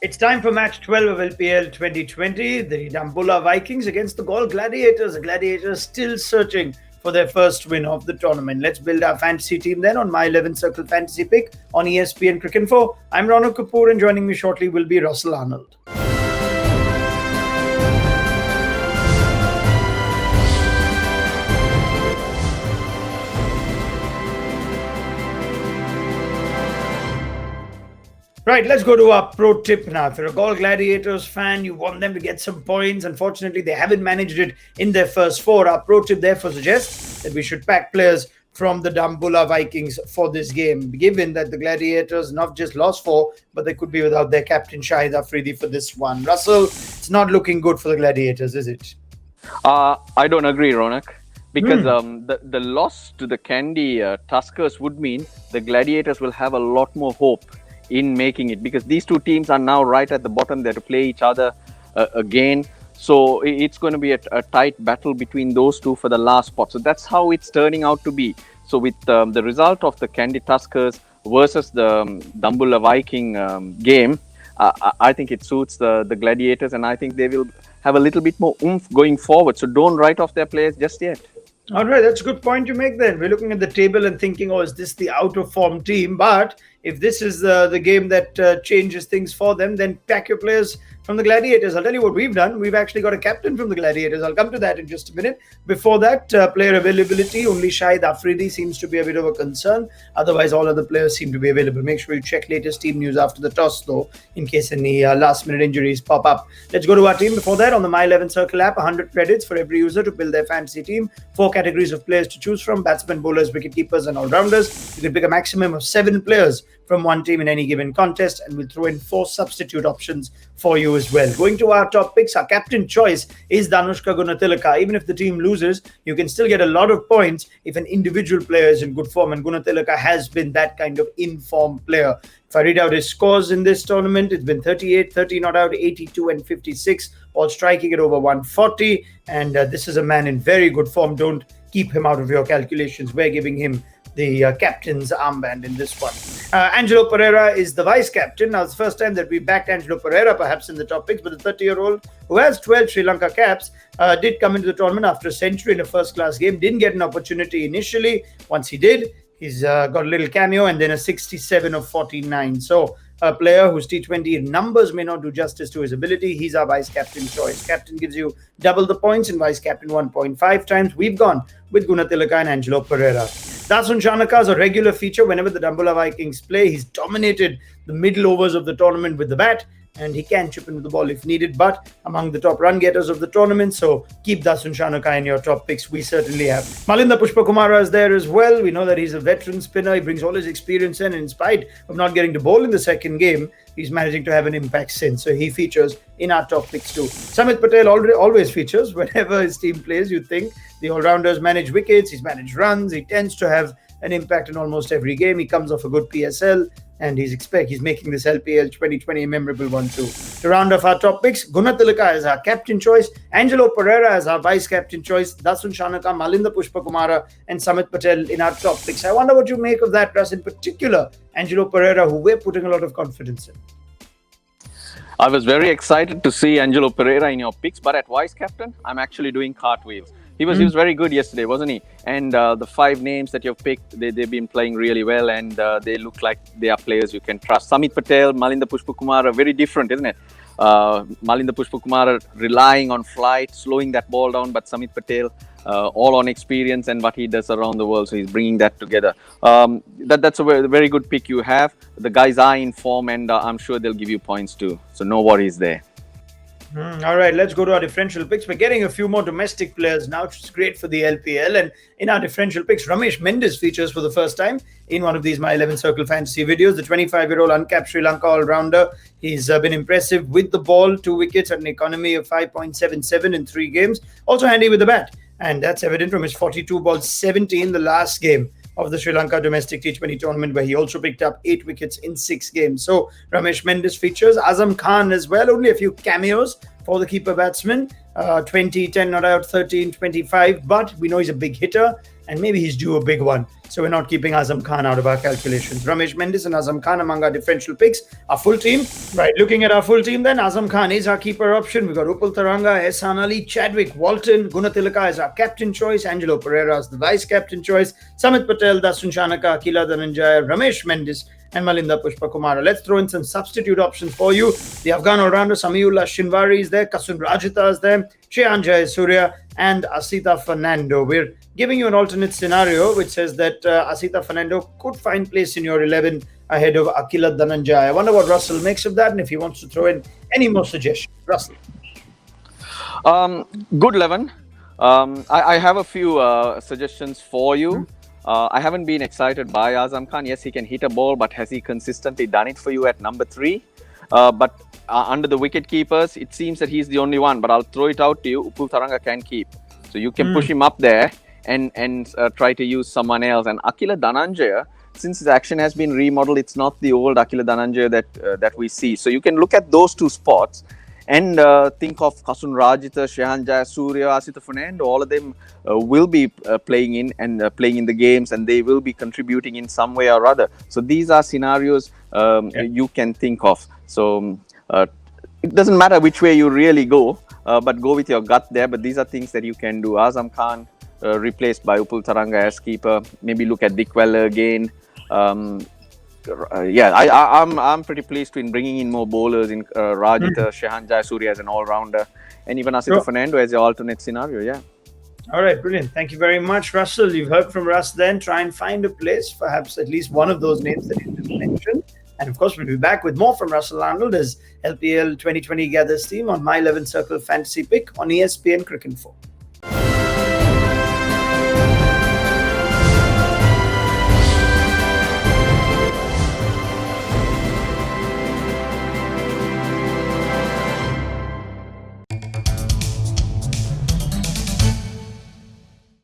It's time for match 12 of LPL 2020. The Dambulla Vikings against the Gaul Gladiators. The Gladiators still searching for their first win of the tournament. Let's build our fantasy team then on my 11 Circle Fantasy Pick on ESPNcricinfo. I'm Ronald Kapoor, and joining me shortly will be Russel Arnold. Right, let's go to our pro tip now. If you're a Gaul Gladiators fan, you want them to get some points. Unfortunately, they haven't managed it in their first four. Our pro tip therefore suggests that we should pack players from the Dambulla Vikings for this game, given that the Gladiators not just lost four, but they could be without their captain Shahid Afridi for this one. Russell, it's not looking good for the Gladiators, is it? I don't agree, Ronak. Because the loss to the Candy Tuskers would mean the Gladiators will have a lot more hope in making it, because these two teams are now right at the bottom. They're to play each other again, so it's going to be a tight battle between those two for the last spot. So that's how it's turning out to be. So with the result of the Candy Tuskers versus the Dambulla Viking game, I think it suits the Gladiators, and I think they will have a little bit more oomph going forward. So don't write off their players just yet. All right, that's a good point you make then. We're looking at the table and thinking, oh, is this the out of form team? But if this is the game that changes things for them, then pack your players from the Gladiators. I'll tell you what we've done. We've actually got a captain from the Gladiators. I'll come to that in just a minute. Before that, player availability, only Shahid Afridi seems to be a bit of a concern. Otherwise, all other players seem to be available. Make sure you check latest team news after the toss, though, in case any last-minute injuries pop up. Let's go to our team. Before that, on the My 11 Circle app, 100 credits for every user to build their fantasy team. 4 categories of players to choose from: batsmen, bowlers, wicket-keepers, and all-rounders. You can pick a maximum of 7 players from one team in any given contest, and we'll throw in 4 substitute options for you as well. Going to our top picks, our captain choice is Danushka Gunathilaka. Even if the team loses, you can still get a lot of points if an individual player is in good form, and Gunathilaka has been that kind of in-form player. If I read out his scores in this tournament, it's been 38, 30 not out, 82 and 56, all striking at over 140, and this is a man in very good form. Don't keep him out of your calculations. We're giving him the captain's armband in this one. Angelo Pereira is the vice captain. Now, it's the first time that we backed Angelo Pereira, perhaps in the top picks, but the 30-year-old who has 12 Sri Lanka caps did come into the tournament after a century in a first-class game. Didn't get an opportunity initially. Once he did, he's got a little cameo and then a 67 of 49. So a player whose T20 numbers may not do justice to his ability. He's our vice-captain choice. Captain gives you double the points and vice-captain 1.5 times. We've gone with Gunathilaka and Angelo Pereira. Dasun Shanaka is a regular feature whenever the Dambulla Vikings play. He's dominated the middle overs of the tournament with the bat, and he can chip in with the ball if needed, but among the top run getters of the tournament. So keep Dasun Shanaka in your top picks. We certainly have. Malinda Pushpakumara is there as well. We know that he's a veteran spinner. He brings all his experience in spite of not getting the ball in the second game, he's managing to have an impact since. So he features in our top picks too. Samit Patel always features whenever his team plays. You think the all-rounders manage wickets, he's managed runs, he tends to have an impact in almost every game. He comes off a good PSL, and he's making this LPL 2020 a memorable one too. To round off our top picks, Gunathilaka is our captain choice, Angelo Pereira is our vice-captain choice, Dasun Shanaka, Malinda Pushpakumara, and Samit Patel in our top picks. I wonder what you make of that, Russ, in particular, Angelo Pereira, who we're putting a lot of confidence in. I was very excited to see Angelo Pereira in your picks, but at vice-captain, I'm actually doing cartwheels. He was very good yesterday, wasn't he? And the 5 names that you've picked, they've been playing really well, and they look like they are players you can trust. Samit Patel, Malinda Pushpakumara, very different, isn't it? Malinda Pushpakumara relying on flight, slowing that ball down, but Samit Patel all on experience and what he does around the world. So he's bringing that together. That's a very good pick you have. The guys are in form, and I'm sure they'll give you points too. So no worries there. All right, let's go to our differential picks. We're getting a few more domestic players now, which is great for the LPL. And in our differential picks, Ramesh Mendes features for the first time in one of these My 11 Circle Fantasy videos. The 25-year-old uncapped Sri Lanka all-rounder. He's been impressive with the ball, 2 wickets at an economy of 5.77 in 3 games. Also handy with the bat. And that's evident from his 42 balls, 70 in the last game of the Sri Lanka domestic T20 tournament, where he also picked up 8 wickets in 6 games. So Ramesh Mendes features. Azam Khan as well, only a few cameos for the keeper batsman. 20, 10 not out, 13, 25, but we know he's a big hitter. and maybe he's due a big one. So we're not keeping Azam Khan out of our calculations. Ramesh Mendis and Azam Khan among our differential picks. Our full team, right? Looking at our full team, then Azam Khan is our keeper option. We've got Upal Taranga, Ehsan Ali, Chadwick Walton, Gunathilaka is our captain choice, Angelo Pereira is the vice captain choice, Samit Patel, Dasun Shanaka, Akila Dhananjaya, Ramesh Mendis, and Malinda Pushpakumara. Let's throw in some substitute options for you. The Afghan all-rounder Samiullah Shinwari is there, Kasun Rajita is there, Shehan Jayasuriya, and Asita Fernando. We're giving you an alternate scenario which says that Asita Fernando could find place in your 11 ahead of Akila Dhananjaya. I wonder what Russell makes of that and if he wants to throw in any more suggestions. Russell. Good 11. I have a few suggestions for you. I haven't been excited by Azam Khan. Yes, he can hit a ball, but has he consistently done it for you at number 3? But under the wicket keepers, it seems that he's the only one. But I'll throw it out to you. Upul Taranga can keep. So you can push him up there and try to use someone else. And Akila Dhananjaya, since his action has been remodeled, it's not the old Akila Dhananjaya that we see. So you can look at those two spots and think of Kasun Rajita, Shehan Jayasuriya, Asita Fernando. All of them will be playing in the games, and they will be contributing in some way or other. So these are scenarios you can think of. So it doesn't matter which way you really go, but go with your gut there. But these are things that you can do. Azam Khan replaced by Upul Taranga as keeper. Maybe look at Dickwella again. I'm pretty pleased in bringing in more bowlers in Rajita, Shehan Jayasuriya as an all-rounder, and even Asita Fernando as the alternate scenario. Yeah. All right, brilliant. Thank you very much, Russell. You've heard from Russ then. Try and find a place, perhaps at least one of those names that you just mentioned. And of course, we'll be back with more from Russel Arnold as LPL 2020 gathers team on My 11 Circle Fantasy Pick on ESPN Cricinfo.